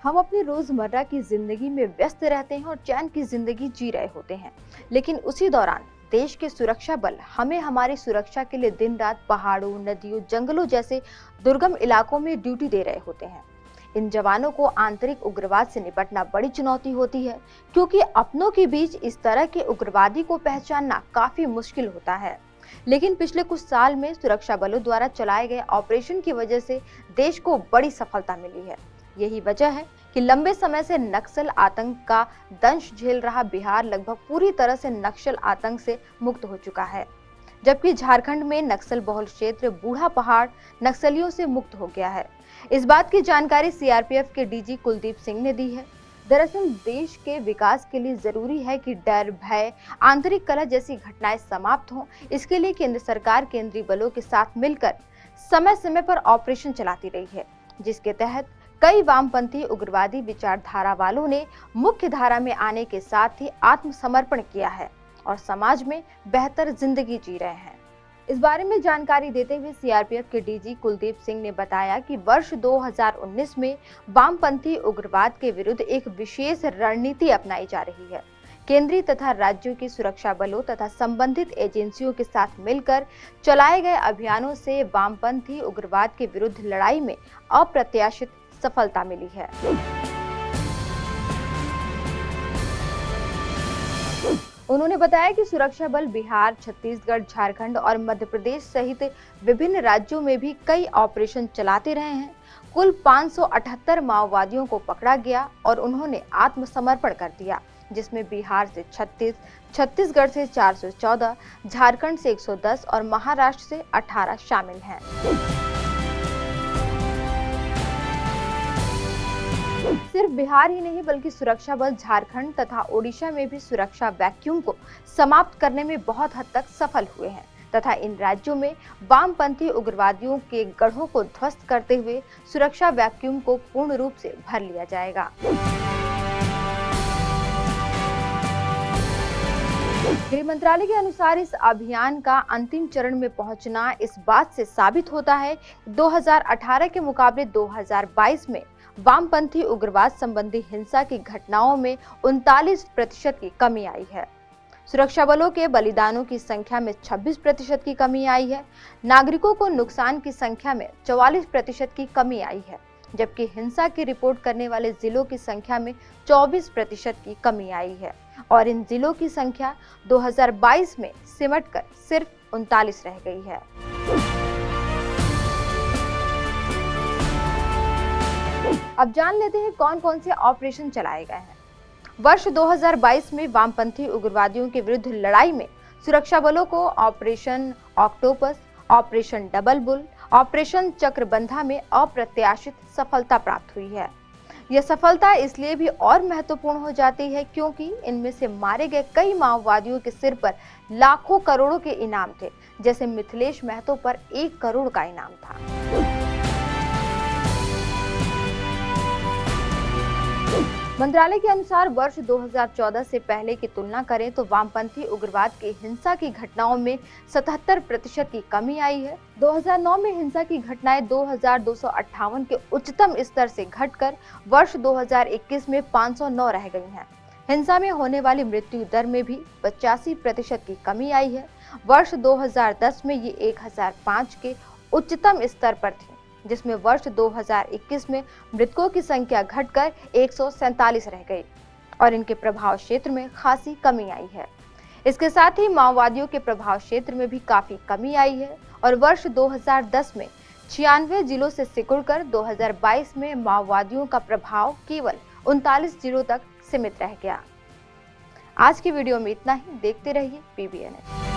हम अपनी रोजमर्रा की जिंदगी में व्यस्त रहते हैं और चैन की जिंदगी जी रहे होते हैं, लेकिन उसी दौरान देश के सुरक्षा बल हमें हमारी सुरक्षा के लिए दिन रात पहाड़ों, नदियों, जंगलों जैसे दुर्गम इलाकों में ड्यूटी दे रहे होते हैं। इन जवानों को आंतरिक उग्रवाद से निपटना बड़ी चुनौती होती है, क्योंकि अपनों के बीच इस तरह के उग्रवादी को पहचानना काफी मुश्किल होता है। लेकिन पिछले कुछ साल में सुरक्षा बलों द्वारा चलाए गए ऑपरेशन की वजह से देश को बड़ी सफलता मिली है। यही वजह है कि लंबे समय से नक्सल आतंक का दंश झेल रहा बिहार लगभग पूरी तरह से नक्सल आतंक से मुक्त हो चुका है, जबकि झारखंड में नक्सल बहुल क्षेत्र बूढ़ा पहाड़ नक्सलियों से मुक्त हो गया है। इस बात की जानकारी सीआरपीएफ के डीजी कुलदीप सिंह ने दी है। दरअसल देश के विकास के लिए जरूरी है कि डर, भय, आंतरिक कलह जैसी घटनाएं समाप्त हों। इसके लिए केंद्र सरकार केंद्रीय बलों के साथ मिलकर समय समय पर ऑपरेशन चलाती रही है, जिसके तहत कई वामपंथी उग्रवादी विचारधारा वालों ने मुख्य धारा में आने के साथ ही आत्मसमर्पण किया है और समाज में बेहतर जिंदगी जी रहे हैं। इस बारे में जानकारी देते हुए सीआरपीएफ के डीजी कुलदीप सिंह ने बताया कि वर्ष 2019 में वामपंथी उग्रवाद के विरुद्ध एक विशेष रणनीति अपनाई जा रही है। केंद्रीय तथा राज्यों की सुरक्षा बलों तथा संबंधित एजेंसियों के साथ मिलकर चलाए गए अभियानों से वामपंथी उग्रवाद के विरुद्ध लड़ाई में अप्रत्याशित सफलता मिली है। उन्होंने बताया कि सुरक्षा बल बिहार, छत्तीसगढ़, झारखंड और मध्य प्रदेश सहित विभिन्न राज्यों में भी कई ऑपरेशन चलाते रहे हैं। कुल 578 माओवादियों को पकड़ा गया और उन्होंने आत्मसमर्पण कर दिया, जिसमें बिहार से 36, छत्तीसगढ़ से 414, झारखंड से 110 और महाराष्ट्र से 18 शामिल हैं। सिर्फ बिहार ही नहीं बल्कि सुरक्षा बल झारखंड तथा ओडिशा में भी सुरक्षा वैक्यूम को समाप्त करने में बहुत हद तक सफल हुए हैं तथा इन राज्यों में वामपंथी उग्रवादियों के गढ़ों को ध्वस्त करते हुए सुरक्षा वैक्यूम को पूर्ण रूप से भर लिया जाएगा। गृह मंत्रालय के अनुसार इस अभियान का अंतिम चरण में पहुंचना इस बात से साबित होता है कि 2018 के मुकाबले 2022 में वामपंथी उग्रवाद संबंधी हिंसा की घटनाओं में 39% की कमी आई है। सुरक्षा बलों के बलिदानों की संख्या में 26% की कमी आई है। नागरिकों को नुकसान की संख्या में 44% की कमी आई है, जबकि हिंसा की रिपोर्ट करने वाले जिलों की संख्या में 24% की कमी आई है और इन जिलों की संख्या 2022 में सिमटकर सिर्फ 39 रह गई है। अब जान लेते हैं कौन कौन से ऑपरेशन चलाए गए हैं। वर्ष 2022 में वामपंथी उग्रवादियों के विरुद्ध लड़ाई में सुरक्षा बलों को operation octopus, operation double bull, operation Chakrabandha में अप्रत्याशित सफलता प्राप्त हुई है। यह सफलता इसलिए भी और महत्वपूर्ण हो जाती है क्योंकि इनमें से मारे गए कई माओवादियों के सिर पर लाखों करोड़ों के इनाम थे, जैसे मिथिलेश महतो पर 1 करोड़ का इनाम था। मंत्रालय के अनुसार वर्ष 2014 से पहले की तुलना करें तो वामपंथी उग्रवाद की हिंसा की घटनाओं में 77% की कमी आई है। 2009 में हिंसा की घटनाएं 2258 के उच्चतम स्तर से घटकर वर्ष 2021 में 509 रह गई हैं। हिंसा में होने वाली मृत्यु दर में भी 85% की कमी आई है। वर्ष 2010 में ये 1005 के उच्चतम स्तर पर थी, जिसमें वर्ष 2021 में मृतकों की संख्या घटकर 147 रह गई और इनके प्रभाव क्षेत्र में खासी कमी आई है। इसके साथ ही माओवादियों के प्रभाव क्षेत्र में भी काफी कमी आई है और वर्ष 2010 में 96 जिलों से सिकुड़कर 2022 में माओवादियों का प्रभाव केवल 39 जिलों तक सीमित रह गया। आज की वीडियो में इतना ही। देखते रहिए PBNS।